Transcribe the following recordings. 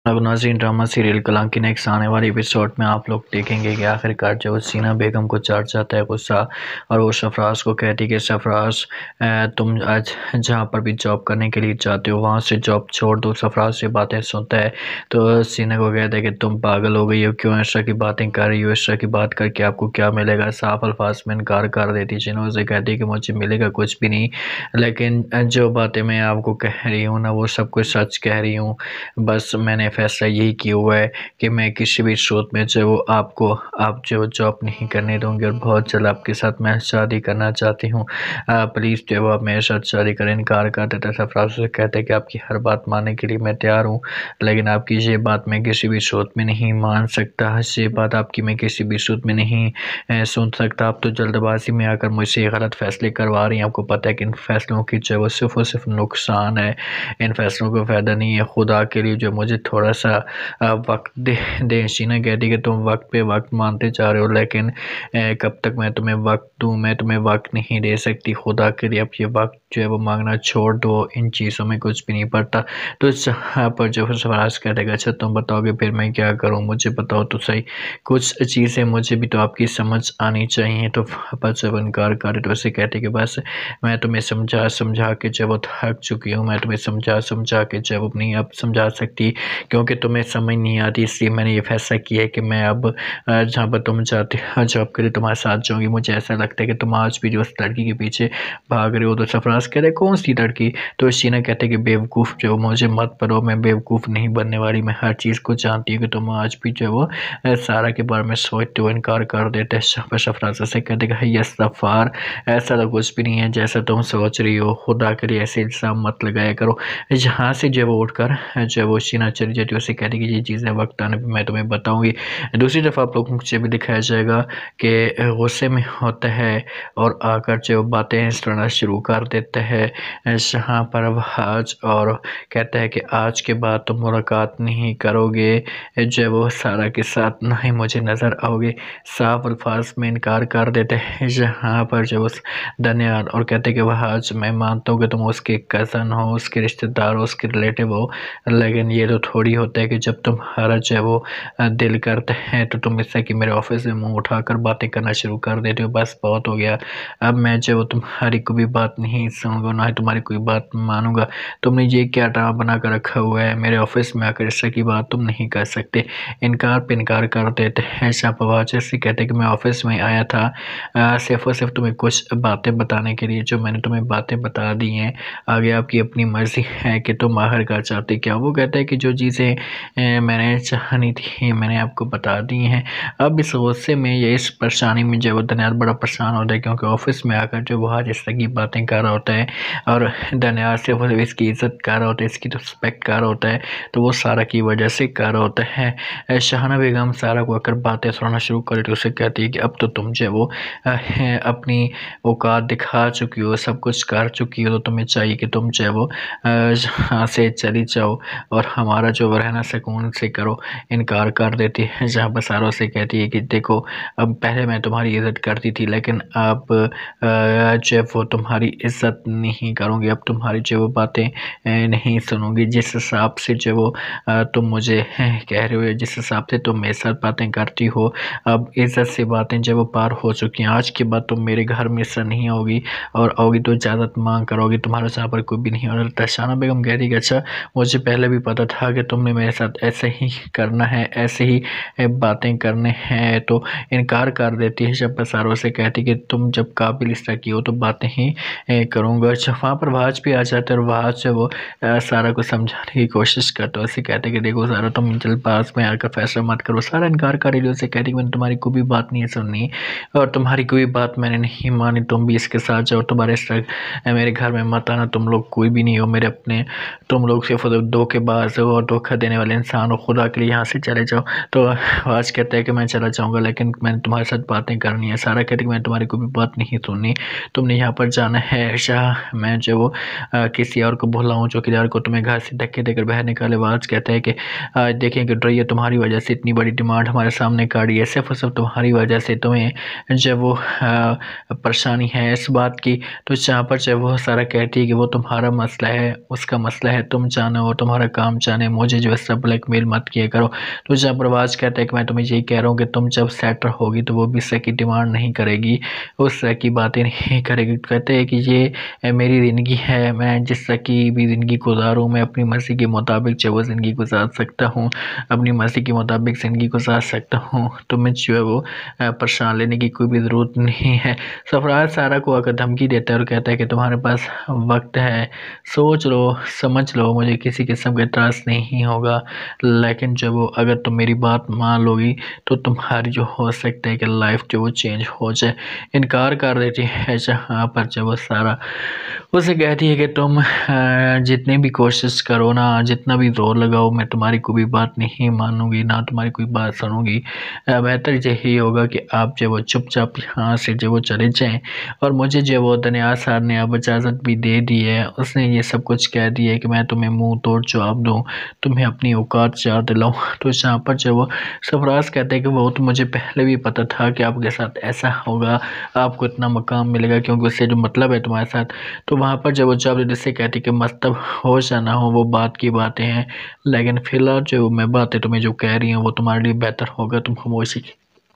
अब नाज़रीन, drama serial कलंक नेक्स्ट आने वाले एपिसोड में आप लोग देखेंगे कि आखिरकार जो सीना बेगम को चढ़ जाता है गुस्सा, और वो सरफराज को कहती है कि सरफराज, तुम आज जहाँ पर भी जॉब करने के लिए जाते हो वहाँ से जॉब छोड़ दो। सरफराज से बातें सुनता है तो सीना को कहता है कि तुम पागल हो गई हो, क्यों इस तरह की बातें कर रही हो, इस तरह की बात करके आपको क्या मिलेगा। साफ अल्फाज में इनकार कर देती जिन्हों से कहती है कि मुझे मिलेगा कुछ भी नहीं, लेकिन जो बातें मैं आपको कह रही हूँ ना वो सब कुछ सच कह रही हूँ। बस मैंने फैसला यही किया हुआ है कि मैं किसी भी सूरत में जो वो आप जो जॉब नहीं करने दूंगी, और बहुत जल्द आपके साथ मैं शादी करना चाहती हूँ। प्लीज़ जो आप मेरे साथ शादी करें। इनकार कर देता है। सरफराज से कहते हैं कि आपकी हर बात मानने के लिए मैं तैयार हूँ, लेकिन आपकी ये बात मैं किसी भी सूरत में नहीं मान सकता। ये बात आपकी मैं किसी भी सूरत में नहीं सुन सकता। आप तो जल्दबाजी में आकर मुझसे गलत फैसले करवा रही हैं। आपको पता है कि इन फैसलों की जो वो सिर्फ और सिर्फ नुकसान है, इन फैसलों का फ़ायदा नहीं है। खुदा के लिए जो मुझे थोड़ा सा वक्त दे। शीना कहती कि तुम वक्त पे वक्त मानते जा रहे हो, लेकिन कब तक मैं तुम्हें वक्त दूँ। मैं तुम्हें वक्त नहीं दे सकती। खुदा के लिए अब ये वक्त जो है वो मांगना छोड़ दो, इन चीज़ों में कुछ भी नहीं पड़ता। तो यहाँ पर जो सरफराज कहेगा, अच्छा तुम बताओगे फिर मैं क्या करूँ, मुझे बताओ तो सही। कुछ चीज़ें मुझे भी तो आपकी समझ आनी चाहिए। तो पापा जब इनकार करे तो उसे कहते कि बस मैं तुम्हें समझा समझा के जब वो थक चुकी हूँ। मैं तुम्हें समझा समझा के जब नहीं अब समझा सकती, क्योंकि तुम्हें समझ नहीं आती। इसलिए मैंने ये फैसला किया है कि मैं अब जहाँ पर तुम जाते हो जॉब के लिए तुम्हारे साथ जाऊँगी। मुझे ऐसा लगता है कि तुम आज भी जो उस लड़की के पीछे भाग रहे हो। तो सरफराज कह रहे कौन सी लड़की। तो शीना कहते कि बेवकूफ़ जो मुझे मत पढ़ो, मैं बेवकूफ़ नहीं बनने वाली। मैं हर चीज़ को जानती हूँ कि तुम आज भी जो वो सारा के बारे में सोचते हो। इनकार कर देते हैं। सरफराज से कहते कि यस सफ़ार, ऐसा तो कुछ भी नहीं है जैसा तुम सोच रही हो। खुदा के लिए ऐसे इल्ज़ाम मत लगाया करो। यहाँ से जब वो उठकर जब वो शीना चली जाती है उसे कहती कि ये चीज़ें वक्त आने पर मैं तुम्हें बताऊँगी। दूसरी तरफ आप लोगों को भी दिखाया जाएगा कि गुस्से में होता है और आकर जो बातें सुनाना शुरू कर देता है जहाँ पर आज, और कहता है कि आज के बाद तुम मुलाकात नहीं करोगे जब वो सारा के साथ ना ही मुझे नज़र आओगे। साफ अल्फाज में इनकार कर देते हैं जहाँ पर जब उस धन्यवाद, और कहते कि वह आज मैं मानता हूँ कि तुम उसके कज़न हो, उसके रिश्तेदार हो, उसके रिलेटिव हो, लेकिन ये तो थोड़ी होता है कि जब तुम्हारा जो है वो दिल करता है तो तुम इससे कि मेरे ऑफिस में मुंह उठाकर बातें करना शुरू कर देते हो। बस बहुत हो गया। अब मैं जो तुम्हारी कोई भी बात नहीं सुनूंगा, ना ही तुम्हारी कोई बात मानूंगा। तुमने ये क्या ड्रामा बना कर रखा हुआ है, मेरे ऑफिस में आकर इससे की बात तुम नहीं कर सकते। इनकार पे इनकार कर देते हैं। शाहबाज से कहते कि मैं ऑफिस में आया था सिर्फ और सिर्फ तुम्हें कुछ बातें बताने के लिए, जो मैंने तुम्हें बातें बता दी हैं। आगे आपकी अपनी मर्ज़ी है कि तुम आखिरकार चाहते क्या। वो कहता है कि जो चीज़ें मैंने चाहनी थी मैंने आपको बता दी हैं। अब इस गुस्से में या इस परेशानी में जो वो दनियाल बड़ा परेशान होता है, क्योंकि ऑफिस में आकर जो वो आज इस तरह की बातें कर रहा होता है और दनियाल से वो इसकी इज़्ज़त कर रहा होता है, इसकी रिस्पेक्ट कर रहा होता है, तो वो सारा की वजह से कर रहा होता है। शाहाना बेगम सारा को आकर बातें सुनाना शुरू कर तो उसे कहती है कि अब तो तुम जो वो अपनी औकात दिखा चुकी हो, सब कुछ कर चुकी हो, तो तुम्हें चाहिए कि तुम जो है वो यहाँ से चली जाओ और हमारा जो रहना सुकून से करो। इनकार कर देती है जहाँ पर सारों से कहती है कि देखो अब पहले मैं तुम्हारी इज़्ज़त करती थी, लेकिन अब जो वो तुम्हारी इज़्ज़त नहीं करूँगी। अब तुम्हारी जो वो बातें नहीं सुनूंगी। जिस हिसाब से जो वो तुम मुझे कह रहे हो, जिस हिसाब से तुम मेरे साथ बातें करती हो, अब इज़्ज़त से बातें जब वो पार हो चुकी हैं। आज के बाद तुम मेरे घर में से नहीं आओगी, और आओगी तो इजाज़त मांग कर आओगी। तुम्हारे यहाँ पर कोई भी नहीं। और शाहाना बेगम कहती कि अच्छा मुझे पहले भी पता था कि तुमने मेरे साथ ऐसे ही करना है, ऐसे ही बातें करने हैं। तो इनकार कर देती है जब सारों से कहती कि तुम जब काबिल इस तरह की हो तो बातें ही करूँगा। अच्छा वहाँ पर वाज भी आ जाते और वाज से वो सारा को समझाने की कोशिश करता है। उसे कहते कि देखो सारा तुम जल्दबाज में आकर फैसला मत करो। सारा इनकार कर रही उसे कहती कि मैंने तुम्हारी कोई भी बात नहीं सुननी और तुम्हारी कोई बात मैंने नहीं मानी। तुम भी इसके साथ जाओ, तुम्हारे इस तरह मेरे घर में मत आना। तुम लोग कोई भी नहीं हो मेरे अपने, तुम लोग सिर्फ धोखेबाज हो और धोखा देने वाले इंसान हो। खुदा के लिए यहाँ से चले जाओ। तो आज कहता है कि मैं चला जाऊँगा, लेकिन मैंने तुम्हारे साथ बातें करनी है। सारा कहती कि मैंने तुम्हारी कोई भी बात नहीं सुननी, तुमने यहाँ पर जाना है। शाह मैं जो वो किसी और को बुलाऊँ, चौकीदार को तुम्हें घर से धक्के देकर बाहर निकाले। आज कहता है कि देखें कि ड्राइए तुम्हारी वजह से इतनी बड़ी डिमांड हमारे सामने काटी है, सिर्फ और सिर्फ तुम्हारी वजह से तुम्हें जब वो परेशानी है इस बात की। तो जहाँ पर जब वो सारा कहती है कि वो तुम्हारा मसला है, उसका मसला है, तुम जानो, तुम्हारा काम जाने, मुझे मुझे जो है ब्लैकमेल मत किया करो। तो जहाँ प्रवास कहता है कि मैं तुम्हें यही कह रहा हूँ कि तुम जब सेटल होगी तो वो भी इससे की डिमांड नहीं करेगी, उस तरह की बातें नहीं करेगी। कहते हैं कि ये मेरी ज़िंदगी है, मैं जिस तरह की भी ज़िंदगी गुजारूँ मैं अपनी मर्ज़ी के मुताबिक जो वो ज़िंदगी गुजार सकता हूँ, अपनी मर्ज़ी के मुताबिक ज़िंदगी गुजार सकता हूँ। तुम्हें जो है वो परेशान लेने की कोई भी ज़रूरत नहीं है। सरफराज सारा को आकर धमकी देता है और कहता है कि तुम्हारे पास वक्त है, सोच लो, समझ लो, मुझे किसी किस्म का एतराज़ नहीं होगा, लेकिन जब वो अगर तुम मेरी बात मान लोगी तो तुम्हारी जो हो सकता है कि लाइफ जो वो चेंज हो जाए। इनकार कर देती है जहाँ पर जब वो सारा उसे कहती है कि तुम जितनी भी कोशिश करो ना, जितना भी ज़ोर लगाओ, मैं तुम्हारी कोई भी बात नहीं मानूंगी, ना तुम्हारी कोई बात सुनूंगी। बेहतर यही होगा कि आप जो वो चुपचाप यहाँ से जो वो चले जाएं। और मुझे जो वो दनिया सर ने अब इजाज़त भी दे दी है, उसने ये सब कुछ कह दिया है कि मैं तुम्हें मुंह तोड़ जवाब दूँ, तुम्हें अपनी औकात याद दिलाऊँ। तो जहाँ पर जो वो सरफराज कहते हैं कि वो तो मुझे पहले भी पता था कि आपके साथ ऐसा होगा, आपको इतना मकाम मिलेगा, क्योंकि उससे जो मतलब है तुम्हारे साथ। तो वहाँ पर जब वो जबरदस्ती कहती कि मतलब हो या ना हो वो बात की बातें हैं, लेकिन फ़िलहाल जो मैं बातें तुम्हें जो कह रही हूँ वो तुम्हारे लिए बेहतर होगा तुम खामोशी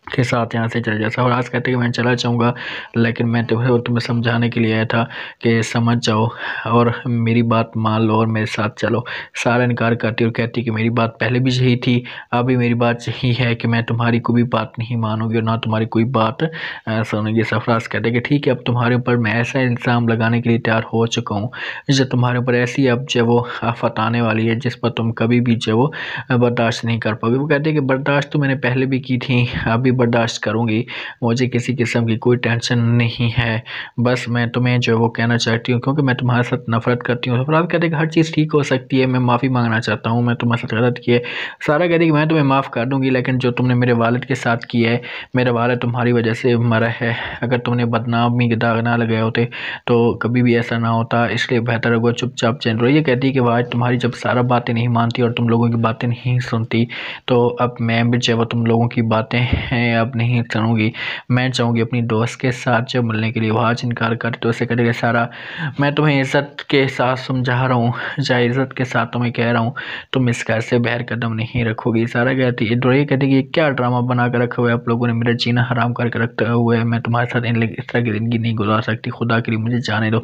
के साथ यहाँ से चले जाओ। सरफराज कहते कि मैं चला जाऊँगा, लेकिन मैं तुम्हें समझाने के लिए आया था कि समझ जाओ और मेरी बात मान लो और मेरे साथ चलो। सारा इनकार करती और कहती कि मेरी बात पहले भी यही थी, अभी मेरी बात यही है कि मैं तुम्हारी कोई भी बात नहीं मानूंगी और ना तुम्हारी कोई बात सुनूंगी। सरफराज कहते कि ठीक है, अब तुम्हारे ऊपर मैं ऐसा इल्ज़ाम लगाने के लिए तैयार हो चुका हूँ जो तुम्हारे ऊपर ऐसी अब जो वो आफत आने वाली है जिस पर तुम कभी भी जो वो बर्दाश्त नहीं कर पाओगे। वो कहते हैं कि बर्दाश्त तो मैंने पहले भी की थी, अभी बर्दाश्त करूँगी, मुझे किसी किस्म की कोई टेंशन नहीं है। बस मैं तुम्हें जो वो कहना चाहती हूँ क्योंकि मैं तुम्हारे साथ नफ़रत करती हूँ। सरफराज कहते हैं कि हर चीज़ ठीक हो सकती है, मैं माफ़ी मांगना चाहता हूँ, मैं तुम्हारे साथ गलत किए। सारा कहती है कि मैं तुम्हें माफ़ कर दूँगी, लेकिन जो तुमने मेरे वालिद के साथ किया है, मेरा वालिद तुम्हारी वजह से मरा है। अगर तुमने बदनामी के दाग ना लगाए होते तो कभी भी ऐसा ना होता, इसलिए बेहतर होगा चुपचाप चैन रहो। ये कहती है कि आज तुम्हारी जब सारा बातें नहीं मानती और तुम लोगों की बातें नहीं सुनती, तो अब मैं भी जो तुम लोगों की बातें हैं अब नहीं सुनूंगी। मैं चाहूँगी अपनी दोस्त के साथ जब मिलने के लिए। वो आज इनकार कर तो उसे कहते सारा मैं तुम्हें इज़्ज़त के साथ समझा रहा हूँ, चाहे इज़्ज़त के साथ तुम्हें कह रहा हूँ, तुम इस घर से बाहर कदम नहीं रखोगी। सारा कहती है डोरी कहती है कि क्या ड्रामा बना कर रखा हुआ है आप लोगों ने, मेरा जीना हराम करके रखा हुआ है, मैं तुम्हारे साथ इस तरह की ज़िंदगी नहीं गुजार सकती, खुदा के लिए मुझे जाने दो।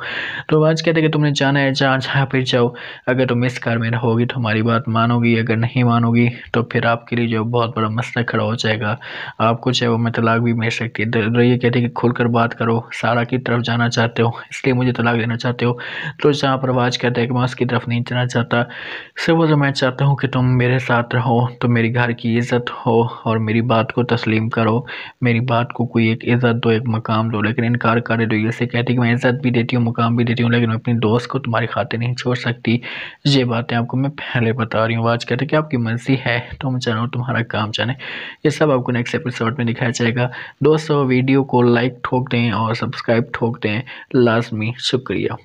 तो आज कहते कि तुमने जाना है जहाँ फिर जाओ, अगर तुम इस घर में रहोगी तो हमारी बात मानोगी, अगर नहीं मानोगी तो फिर आपके लिए जो बहुत बड़ा मसला खड़ा हो जाएगा, आपको चाहे वो मैं तलाक भी मिल सकती है। ये कहती है कि खुलकर बात करो, सारा की तरफ जाना चाहते हो इसलिए मुझे तलाक देना चाहते हो। तो जहाँ पर आवाज़ कहता है कि मैं उसकी तरफ नहीं जाना चाहता, सिर्फ वो मैं चाहता हूँ कि तुम मेरे साथ रहो, तो मेरी घर की इज़्ज़त हो और मेरी बात को तस्लीम करो, मेरी बात को कोई एक इज़्ज़त दो, एक मकाम दो। लेकिन इनकार करे तो ये कहती है कि मैं इज़्ज़त भी देती हूँ, मकाम भी देती हूँ, लेकिन मैं अपनी दोस्त को तुम्हारी खातिर नहीं छोड़ सकती। ये बातें आपको मैं पहले बता रही हूँ। आवाज़ कहते हैं कि आपकी मर्ज़ी है, तुम जानो तुम्हारा काम जाने। ये सब आपको नेक्स्ट एपिसोड में दिखाया जाएगा। दोस्तों वीडियो को लाइक ठोक दें और सब्सक्राइब ठोक दें, लाजमी शुक्रिया।